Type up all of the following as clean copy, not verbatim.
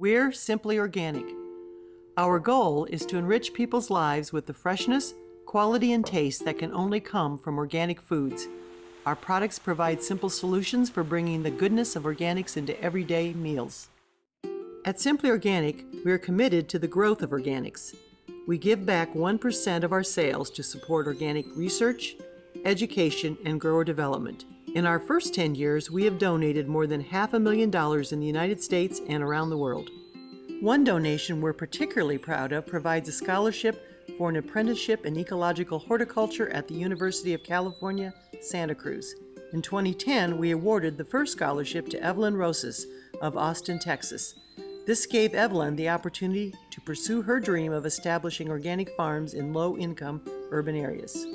We're Simply Organic. Our goal is to enrich people's lives with the freshness, quality, and taste that can only come from organic foods. Our products provide simple solutions for bringing the goodness of organics into everyday meals. At Simply Organic, we are committed to the growth of organics. We give back 1% of our sales to support organic research, education, and grower development. In our first 10 years, we have donated more than $500,000 in the United States and around the world. One donation we're particularly proud of provides a scholarship for an apprenticeship in ecological horticulture at the University of California, Santa Cruz. In 2010, we awarded the first scholarship to Evelyn Rosas of Austin, Texas. This gave Evelyn the opportunity to pursue her dream of establishing organic farms in low-income urban areas.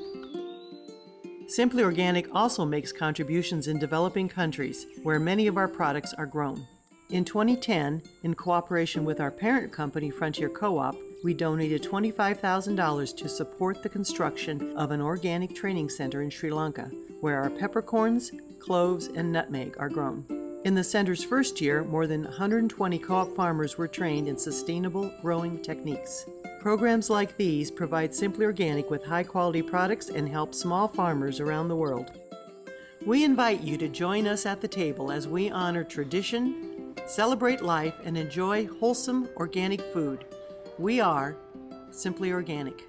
Simply Organic also makes contributions in developing countries where many of our products are grown. In 2010, in cooperation with our parent company, Frontier Co-op, we donated $25,000 to support the construction of an organic training center in Sri Lanka, where our peppercorns, cloves, and nutmeg are grown. In the center's first year, more than 120 co-op farmers were trained in sustainable growing techniques. Programs like these provide Simply Organic with high-quality products and help small farmers around the world. We invite you to join us at the table as we honor tradition, celebrate life, and enjoy wholesome organic food. We are Simply Organic.